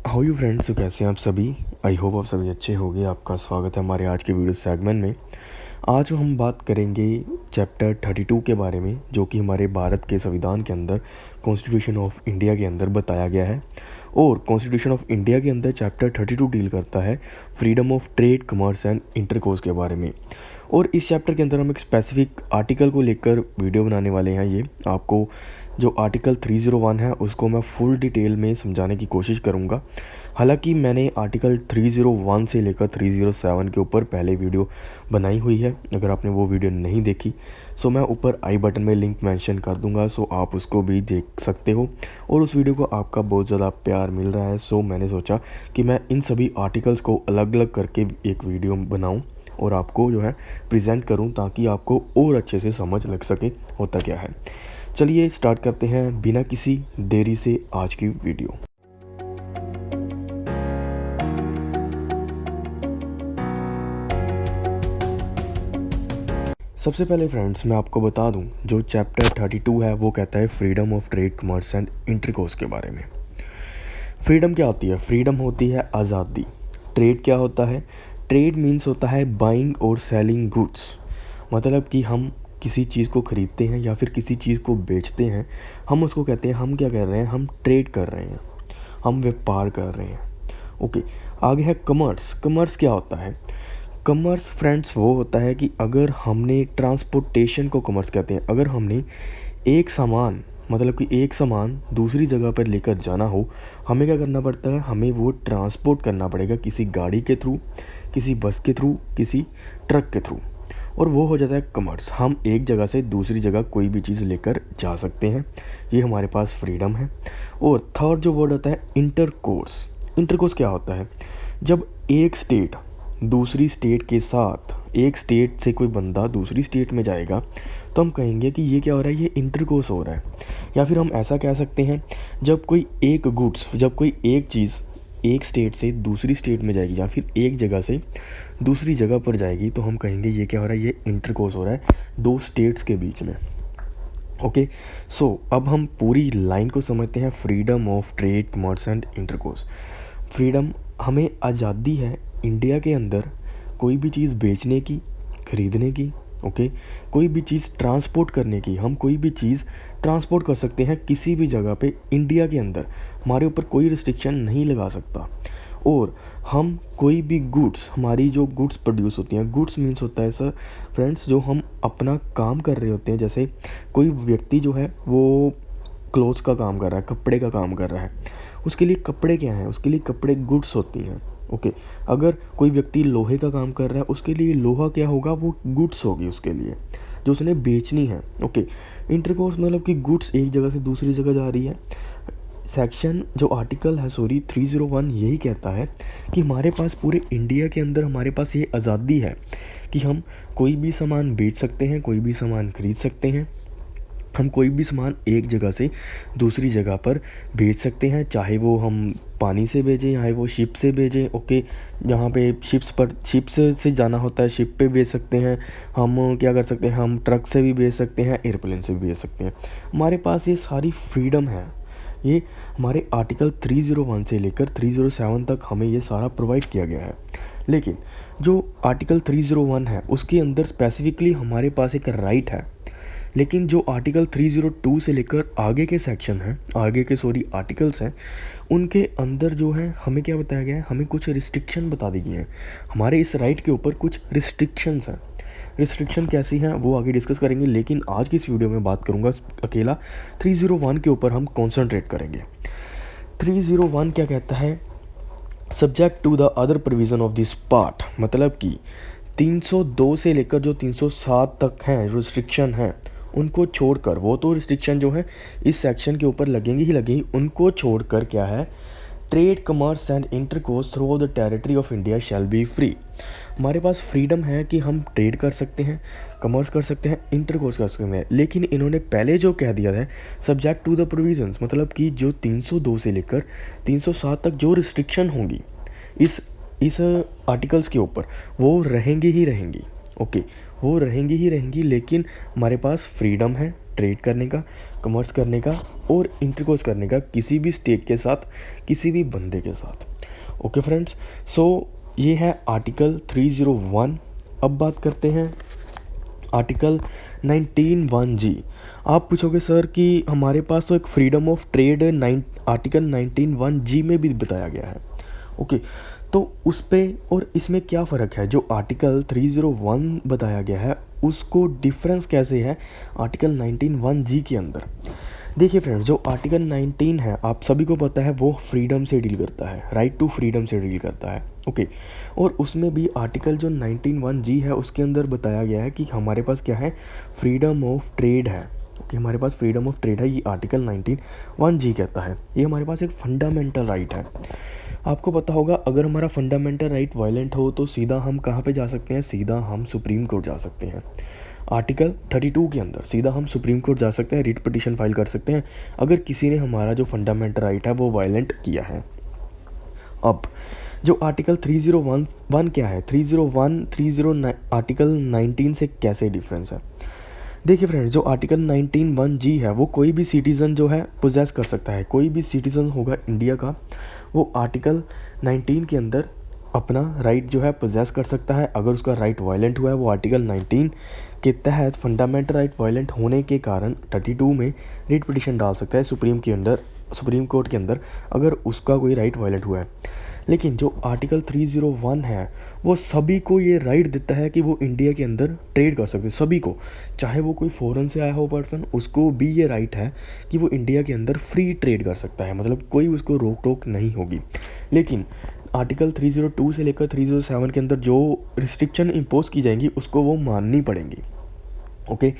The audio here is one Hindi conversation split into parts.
हाउ यू फ्रेंड्स, तो कैसे हैं आप सभी। आई होप आप सभी अच्छे होंगे। आपका स्वागत है हमारे आज के वीडियो सेगमेंट में। आज हम बात करेंगे चैप्टर 32 के बारे में, जो कि हमारे भारत के संविधान के अंदर कॉन्स्टिट्यूशन ऑफ इंडिया के अंदर बताया गया है। और कॉन्स्टिट्यूशन ऑफ इंडिया के अंदर चैप्टर 32 डील करता है freedom of trade, commerce and intercourse के बारे में। और इस चैप्टर के अंदर हम एक स्पेसिफिक आर्टिकल को लेकर वीडियो बनाने वाले हैं। ये आपको जो आर्टिकल 301 है उसको मैं फुल डिटेल में समझाने की कोशिश करूंगा। हालांकि मैंने आर्टिकल 301 से लेकर 307 के ऊपर पहले वीडियो बनाई हुई है। अगर आपने वो वीडियो नहीं देखी सो मैं ऊपर आई बटन में लिंक मेंशन कर दूंगा, सो आप उसको भी देख सकते हो। और उस वीडियो को आपका बहुत ज़्यादा प्यार मिल रहा है, सो मैंने सोचा कि मैं इन सभी आर्टिकल्स को अलग अलग करके एक वीडियो बनाऊँ और आपको जो है प्रेजेंट करूं, ताकि आपको और अच्छे से समझ लग सके होता क्या है। चलिए स्टार्ट करते हैं बिना किसी देरी से आज की वीडियो। सबसे पहले फ्रेंड्स मैं आपको बता दूं, जो चैप्टर 32 है वो कहता है freedom of trade, commerce and intercourse के बारे में। फ्रीडम क्या होती है? फ्रीडम होती है आज़ादी। ट्रेड क्या होता है? ट्रेड मीन्स होता है बाइंग और सेलिंग गुड्स। मतलब कि हम किसी चीज़ को खरीदते हैं या फिर किसी चीज़ को बेचते हैं, हम उसको कहते हैं, हम क्या कर रहे हैं, हम ट्रेड कर रहे हैं, हम व्यापार कर रहे हैं। ओके, आगे है कमर्स। कमर्स क्या होता है? कमर्स फ्रेंड्स वो होता है कि अगर हमने ट्रांसपोर्टेशन को कमर्स कहते हैं। अगर हमने एक सामान, मतलब कि एक सामान दूसरी जगह पर लेकर जाना हो, हमें क्या करना पड़ता है, हमें वो ट्रांसपोर्ट करना पड़ेगा किसी गाड़ी के थ्रू, किसी बस के थ्रू, किसी ट्रक के थ्रू, और वो हो जाता है कमर्स। हम एक जगह से दूसरी जगह कोई भी चीज़ लेकर जा सकते हैं, ये हमारे पास फ्रीडम है। और थर्ड जो वर्ड होता है इंटरकोर्स। इंटरकोर्स क्या होता है? जब एक स्टेट दूसरी स्टेट के साथ, एक स्टेट से कोई बंदा दूसरी स्टेट में जाएगा तो हम कहेंगे कि ये क्या हो रहा है, ये इंटरकोर्स हो रहा है। या फिर हम ऐसा कह सकते हैं, जब कोई एक गुड्स, जब कोई एक चीज़ एक स्टेट से दूसरी स्टेट में जाएगी या फिर एक जगह से दूसरी जगह पर जाएगी, तो हम कहेंगे ये क्या हो रहा है, ये इंटरकोर्स हो रहा है दो स्टेट्स के बीच में। ओके, सो अब हम पूरी लाइन को समझते हैं। Freedom of trade, commerce and intercourse. Freedom, हमें आज़ादी है इंडिया के अंदर कोई भी चीज़ बेचने की, खरीदने की। ओके, कोई भी चीज़ ट्रांसपोर्ट करने की, हम कोई भी चीज़ ट्रांसपोर्ट कर सकते हैं किसी भी जगह पे इंडिया के अंदर। हमारे ऊपर कोई रिस्ट्रिक्शन नहीं लगा सकता। और हम कोई भी गुड्स, हमारी जो गुड्स प्रोड्यूस होती हैं, गुड्स मीन्स होता है सर फ्रेंड्स, जो हम अपना काम कर रहे होते हैं। जैसे कोई व्यक्ति जो है वो क्लोथ्स का काम कर रहा है, कपड़े का काम कर रहा है, उसके लिए कपड़े क्या हैं? उसके लिए कपड़े गुड्स होती हैं। ओके, अगर कोई व्यक्ति लोहे का काम कर रहा है, उसके लिए लोहा क्या होगा, वो गुड्स होगी उसके लिए, जो उसने बेचनी है। ओके, इंटरकोर्स मतलब कि गुड्स एक जगह से दूसरी जगह जा रही है। सेक्शन जो आर्टिकल है 301 यही कहता है कि हमारे पास पूरे इंडिया के अंदर हमारे पास ये आज़ादी है कि हम कोई भी सामान बेच सकते हैं, कोई भी सामान खरीद सकते हैं, हम कोई भी सामान एक जगह से दूसरी जगह पर भेज सकते हैं, चाहे वो हम पानी से भेजें, चाहे वो शिप से भेजें। ओके, जहाँ पे शिप से जाना होता है, शिप पे भेज सकते हैं। हम क्या कर सकते हैं, हम ट्रक से भी भेज सकते हैं, एयरप्लेन से भी भेज सकते हैं। हमारे पास ये सारी फ्रीडम है। ये हमारे आर्टिकल 301 से लेकर 307 तक हमें ये सारा प्रोवाइड किया गया है। लेकिन जो आर्टिकल 301 है उसके अंदर स्पेसिफिकली हमारे पास एक राइट है। लेकिन जो आर्टिकल 302 से लेकर आगे के सेक्शन हैं, आगे के आर्टिकल्स हैं, उनके अंदर जो है हमें क्या बताया गया है, हमें कुछ रिस्ट्रिक्शन बता दी गई हैं। हमारे इस राइट के ऊपर कुछ रिस्ट्रिक्शंस हैं। रिस्ट्रिक्शन कैसी हैं वो आगे डिस्कस करेंगे, लेकिन आज की इस वीडियो में बात करूंगा अकेला 301 के ऊपर हम कॉन्सेंट्रेट करेंगे। 301 क्या कहता है? Subject to the other provision of this part, मतलब कि 302 से लेकर जो 307 तक हैं रिस्ट्रिक्शन हैं, उनको छोड़कर, वो तो रिस्ट्रिक्शन जो है इस सेक्शन के ऊपर लगेंगी ही लगेंगी, उनको छोड़कर क्या है, trade, commerce and intercourse through the territory of India shall be free. हमारे पास फ्रीडम है कि हम ट्रेड कर सकते हैं, कमर्स कर सकते हैं, इंटरकोर्स कर सकते हैं। लेकिन इन्होंने पहले जो कह दिया है सब्जेक्ट टू द प्रोविजंस, मतलब कि जो 302 से लेकर 307 तक जो रिस्ट्रिक्शन होंगी इस आर्टिकल्स के ऊपर, वो रहेंगी ही रहेंगी। ओके, वो रहेंगी ही रहेंगी, लेकिन हमारे पास फ्रीडम है ट्रेड करने का, कमर्स करने का और इंटरकोर्स करने का किसी भी स्टेट के साथ, किसी भी बंदे के साथ। ओके फ्रेंड्स, सो ये है आर्टिकल 301। अब बात करते हैं आर्टिकल 19(1)(g। आप पूछोगे सर कि हमारे पास तो एक freedom of trade article 19(1)(g में भी बताया गया है। ओके, तो उस पे और इसमें क्या फ़र्क है? जो आर्टिकल 301 बताया गया है उसको डिफरेंस कैसे है आर्टिकल 19(1)(g के अंदर? देखिए फ्रेंड्स, जो आर्टिकल 19 है आप सभी को पता है वो फ्रीडम से डील करता है, राइट टू फ्रीडम से डील करता है। ओके, और उसमें भी आर्टिकल जो 19(1)(g है उसके अंदर बताया गया है कि हमारे पास क्या है, फ्रीडम ऑफ ट्रेड है। ओके, हमारे पास फ्रीडम ऑफ ट्रेड है, ये आर्टिकल 19(1)(g कहता है। ये हमारे पास एक फंडामेंटल राइट है। आपको पता होगा अगर हमारा फंडामेंटल राइट वायलेंट हो तो सीधा हम कहाँ पे जा सकते हैं? सीधा हम सुप्रीम कोर्ट जा सकते हैं। आर्टिकल 32 के अंदर सीधा हम सुप्रीम कोर्ट जा सकते हैं, रिट पिटीशन फाइल कर सकते हैं अगर किसी ने हमारा जो फंडामेंटल राइट है वो वायलेंट किया है। अब जो आर्टिकल 301 क्या है, 301 आर्टिकल 19 से कैसे डिफरेंस है? देखिए फ्रेंड्स, जो आर्टिकल 19(1)(g है वो कोई भी सिटीज़न जो है पोजेस कर सकता है। कोई भी सिटीज़न होगा इंडिया का वो आर्टिकल 19 के अंदर अपना राइट जो है पोजेस कर सकता है। अगर उसका राइट वायलेंट हुआ है वो आर्टिकल 19 के तहत फंडामेंटल राइट वायलेंट होने के कारण 32 में रिट पिटीशन डाल सकता है सुप्रीम कोर्ट के अंदर अगर उसका कोई राइट वायलेंट हुआ है। लेकिन जो आर्टिकल 301 है वो सभी को ये राइट देता है कि वो इंडिया के अंदर ट्रेड कर सकते हैं, सभी को, चाहे वो कोई फॉरेन से आया हो पर्सन, उसको भी ये राइट है कि वो इंडिया के अंदर फ्री ट्रेड कर सकता है, मतलब कोई उसको रोक टोक नहीं होगी। लेकिन आर्टिकल 302 से लेकर 307 के अंदर जो रिस्ट्रिक्शन इम्पोज की जाएंगी उसको वो माननी पड़ेंगी। ओके,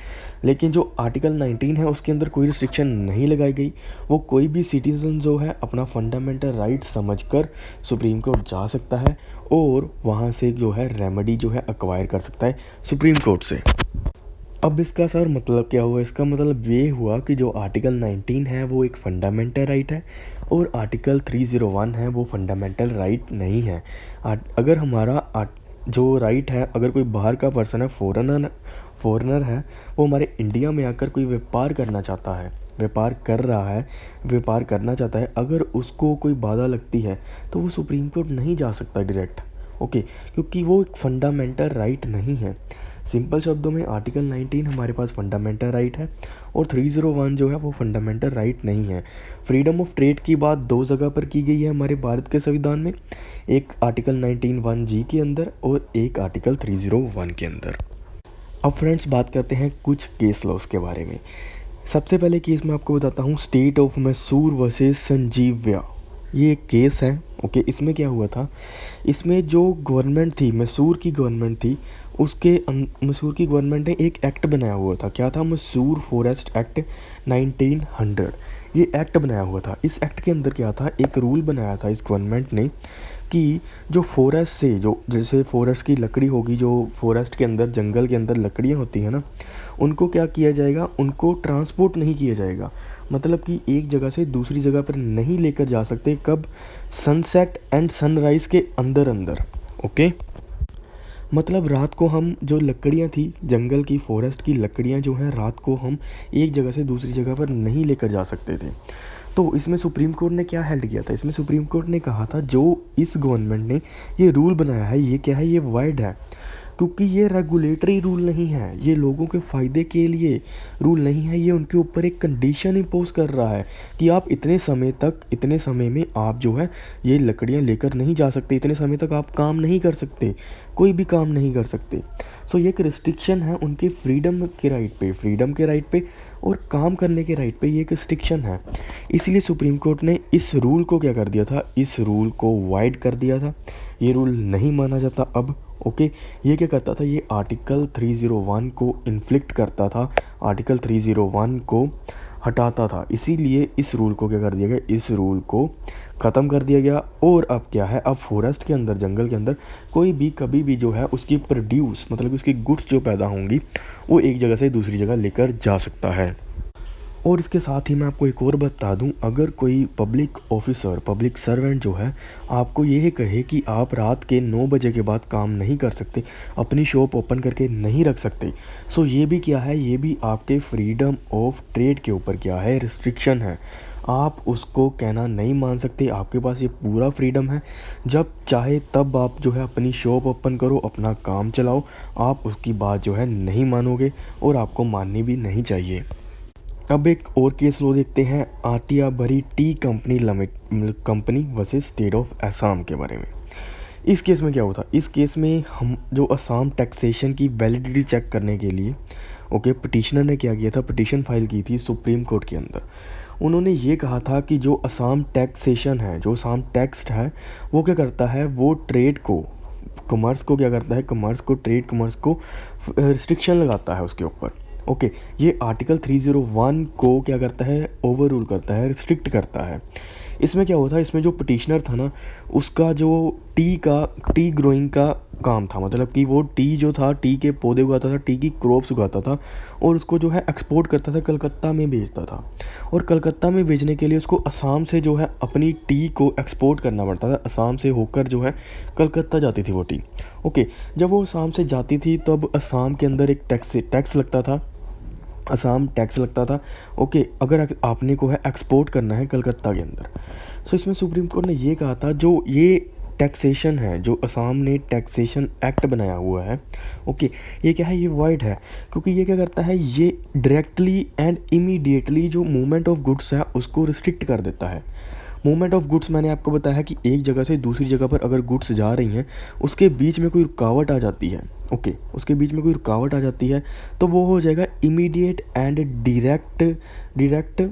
लेकिन जो आर्टिकल 19 है उसके अंदर कोई रिस्ट्रिक्शन नहीं लगाई गई। वो कोई भी सिटीज़न जो है अपना फंडामेंटल राइट समझकर सुप्रीम कोर्ट जा सकता है और वहाँ से जो है रेमेडी जो है अक्वायर कर सकता है सुप्रीम कोर्ट से। अब इसका सर मतलब क्या हुआ? इसका मतलब ये हुआ कि जो आर्टिकल 19 है वो एक फंडामेंटल राइट है और आर्टिकल 301 है वो फंडामेंटल राइट नहीं है। अगर हमारा जो राइट है, अगर कोई बाहर का पर्सन है, फॉरेनर है, वो हमारे इंडिया में आकर कोई व्यापार करना चाहता है, व्यापार करना चाहता है, अगर उसको कोई बाधा लगती है तो वो सुप्रीम कोर्ट नहीं जा सकता डायरेक्ट। ओके, क्योंकि वो एक फंडामेंटल राइट नहीं है। सिंपल शब्दों में आर्टिकल 19 हमारे पास फंडामेंटल राइट है और 301 जो है वो फंडामेंटल राइट नहीं है। फ्रीडम ऑफ ट्रेड की बात दो जगह पर की गई है हमारे भारत के संविधान में, एक आर्टिकल 19(1)(g के अंदर और एक आर्टिकल 301 के अंदर। अब फ्रेंड्स बात करते हैं कुछ केस लॉस के बारे में। सबसे पहले केस मैं आपको बताता हूँ, state of Mysore versus Sanjivayya. ये एक केस है। ओके, इसमें क्या हुआ था, इसमें जो गवर्नमेंट थी, मैसूर की गवर्नमेंट थी, मैसूर की गवर्नमेंट ने एक एक्ट बनाया हुआ था। क्या था? Mysore forest act 1900। ये एक्ट बनाया हुआ था। इस एक्ट के अंदर क्या था, एक रूल बनाया था इस गवर्नमेंट ने कि जो फॉरेस्ट से, जो जैसे फॉरेस्ट की लकड़ी होगी, जो फॉरेस्ट के अंदर, जंगल के अंदर लकड़ियाँ होती हैं ना, उनको क्या किया जाएगा, उनको ट्रांसपोर्ट नहीं किया जाएगा। मतलब कि एक जगह से दूसरी जगह पर नहीं लेकर जा सकते। कब? सनसेट एंड सनराइज़ के अंदर। ओके, मतलब रात को हम जो लकड़ियाँ थी, जंगल की, फॉरेस्ट की लकड़ियाँ जो हैं, रात को हम एक जगह से दूसरी जगह पर नहीं लेकर जा सकते थे। तो इसमें सुप्रीम कोर्ट ने क्या हेल्ड किया था? इसमें सुप्रीम कोर्ट ने कहा था जो इस गवर्नमेंट ने ये रूल बनाया है, ये क्या है, ये वाइड है, क्योंकि ये रेगुलेटरी रूल नहीं है, ये लोगों के फ़ायदे के लिए रूल नहीं है, ये उनके ऊपर एक कंडीशन इम्पोज कर रहा है कि आप इतने समय में आप जो है ये लकड़ियाँ लेकर नहीं जा सकते, इतने समय तक आप काम नहीं कर सकते, कोई भी काम नहीं कर सकते। सो ये एक रिस्ट्रिक्शन है उनके फ्रीडम के राइट पे और काम करने के राइट पे, ये एक रिस्ट्रिक्शन है। इसलिए सुप्रीम कोर्ट ने इस रूल को क्या कर दिया था, इस रूल को वाइड कर दिया था। ये रूल नहीं माना जाता अब। ओके, ये क्या करता था, ये आर्टिकल 301 को इन्फ्लिक्ट करता था, आर्टिकल 301 को हटाता था। इसीलिए इस रूल को क्या कर दिया गया, इस रूल को ख़त्म कर दिया गया। और अब क्या है, अब फॉरेस्ट के अंदर, जंगल के अंदर कोई भी कभी भी जो है उसकी मतलब उसकी गुड्स जो पैदा होंगी वो एक जगह से दूसरी जगह लेकर जा सकता है। और इसके साथ ही मैं आपको एक और बता दूं, अगर कोई पब्लिक ऑफिसर, पब्लिक सर्वेंट जो है आपको ये कहे कि आप रात के 9 बजे के बाद काम नहीं कर सकते, अपनी शॉप ओपन करके नहीं रख सकते, सो ये भी क्या है, ये भी आपके फ्रीडम ऑफ ट्रेड के ऊपर क्या है, रिस्ट्रिक्शन है। आप उसको कहना नहीं मान सकते, आपके पास ये पूरा फ्रीडम है, जब चाहे तब आप जो है अपनी शॉप ओपन करो, अपना काम चलाओ, आप उसकी बात जो है नहीं मानोगे और आपको माननी भी नहीं चाहिए। अब एक और केस लो देखते हैं, आटिया भरी T company versus state of Assam के बारे में। इस केस में क्या हुआ था, इस केस में हम जो असम टैक्सेशन की वैलिडिटी चेक करने के लिए ओके पिटिशनर ने क्या किया था, पिटिशन फाइल की थी सुप्रीम कोर्ट के अंदर। उन्होंने ये कहा था कि जो असम टैक्सेशन है, जो असम टैक्स है, वो क्या करता है, वो ट्रेड को, कॉमर्स को क्या करता है, कॉमर्स को, ट्रेड कॉमर्स को रिस्ट्रिक्शन लगाता है उसके ऊपर। ओके ये आर्टिकल 301 को क्या करता है, ओवर रूल करता है, रिस्ट्रिक्ट करता है। इसमें क्या हुआ था, इसमें जो पिटिशनर था ना, उसका जो टी ग्रोइंग का काम था, मतलब कि वो टी जो था, टी के पौधे उगाता था, टी की क्रॉप्स उगाता था और उसको जो है एक्सपोर्ट करता था, कलकत्ता में भेजता था। और कलकत्ता में भेजने के लिए उसको असम से जो है अपनी टी को एक्सपोर्ट करना पड़ता था, असम से होकर जो है कलकत्ता जाती थी वो टी। ओके जब वो असम से जाती थी तब असम के अंदर एक टैक्स लगता था, असम टैक्स लगता था। ओके अगर आपने को है एक्सपोर्ट करना है कलकत्ता के अंदर। सो इसमें सुप्रीम कोर्ट ने ये कहा था, जो ये टैक्सेशन है, जो असम ने टैक्सेशन एक्ट बनाया हुआ है, ओके ये क्या है, ये वाइड है, क्योंकि ये क्या करता है, ये डायरेक्टली एंड इमीडिएटली जो मूवमेंट ऑफ गुड्स है उसको रिस्ट्रिक्ट कर देता है। मूवमेंट ऑफ गुड्स मैंने आपको बताया कि एक जगह से दूसरी जगह पर अगर गुड्स जा रही हैं, उसके बीच में कोई रुकावट आ जाती है, ओके उसके बीच में कोई रुकावट आ जाती है, तो वो हो जाएगा immediate and direct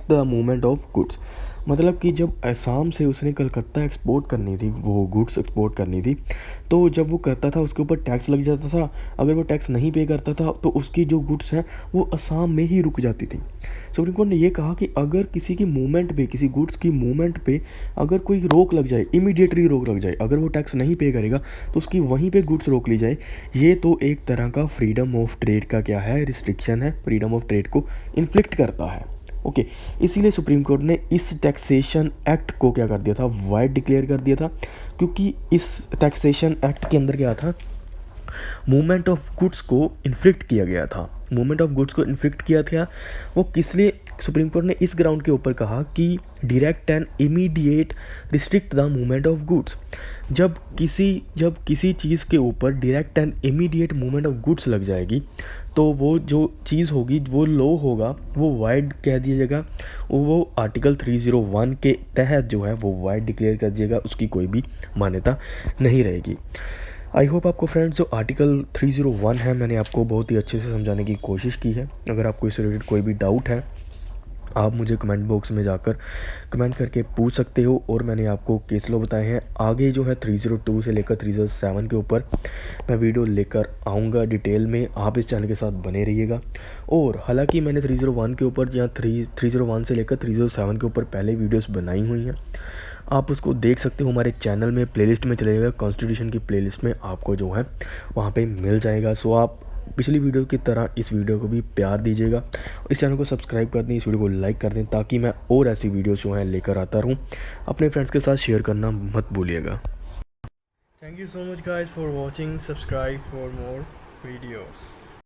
the movement of goods. मतलब कि जब असम से उसने कलकत्ता एक्सपोर्ट करनी थी, वो गुड्स एक्सपोर्ट करनी थी, तो जब वो करता था उसके ऊपर टैक्स लग जाता था। अगर वो टैक्स नहीं पे करता था तो उसकी जो गुड्स हैं वो असम में ही रुक जाती थी। सुप्रीम कोर्ट ने ये कहा कि अगर किसी की मूवमेंट पे, किसी गुड्स की मूवमेंट पे अगर कोई रोक लग जाए, इमीडिएटली रोक लग जाए, अगर वो टैक्स नहीं पे करेगा तो उसकी वहीं पे गुड्स रोक ली जाए, ये तो एक तरह का फ्रीडम ऑफ ट्रेड का क्या है, रिस्ट्रिक्शन है, फ्रीडम ऑफ ट्रेड को इन्फ्लिक्ट करता है। ओके इसीलिए सुप्रीम कोर्ट ने इस टैक्सेशन एक्ट को क्या कर दिया था, वाइड डिक्लेयर कर दिया था, क्योंकि इस टैक्सेशन एक्ट के अंदर क्या था, मूवमेंट ऑफ गुड्स को इन्फ्लिक्ट किया गया था। मूवमेंट ऑफ गुड्स को इन्फ्लिक्ट किया था वो किस लिए, सुप्रीम कोर्ट ने इस ग्राउंड के ऊपर कहा कि direct and immediate restrict the movement of goods. जब किसी चीज़ के ऊपर direct and immediate movement of goods लग जाएगी तो वो जो चीज़ होगी, वो लॉ होगा, वो वाइड कह दिया जाएगा, वो आर्टिकल 301 के तहत जो है वो वाइड डिक्लेयर कर दिएगा, उसकी कोई भी मान्यता नहीं रहेगी। आई होप आपको फ्रेंड्स जो आर्टिकल 301 है मैंने आपको बहुत ही अच्छे से समझाने की कोशिश की है। अगर आपको इससे रिलेटेड कोई भी डाउट है आप मुझे कमेंट बॉक्स में जाकर कमेंट करके पूछ सकते हो, और मैंने आपको केस लॉ बताए हैं। आगे जो है 302 से लेकर 307 के ऊपर मैं वीडियो लेकर आऊँगा डिटेल में, आप इस चैनल के साथ बने रहिएगा। और हालांकि मैंने 301 के ऊपर या 301 से लेकर 307 के ऊपर पहले वीडियोस बनाई हुई हैं, आप उसको देख सकते हो हमारे चैनल में, प्लेलिस्ट में चले जाएगा, कॉन्स्टिट्यूशन की प्लेलिस्ट में आपको जो है वहाँ पे मिल जाएगा। सो आप पिछली वीडियो की तरह इस वीडियो को भी प्यार दीजिएगा, इस चैनल को सब्सक्राइब कर दें, इस वीडियो को लाइक कर दें, ताकि मैं और ऐसी वीडियोस जो हैं लेकर आता रहूँ। अपने फ्रेंड्स के साथ शेयर करना मत भूलिएगा। Thank you so much guys for watching. Subscribe for more videos.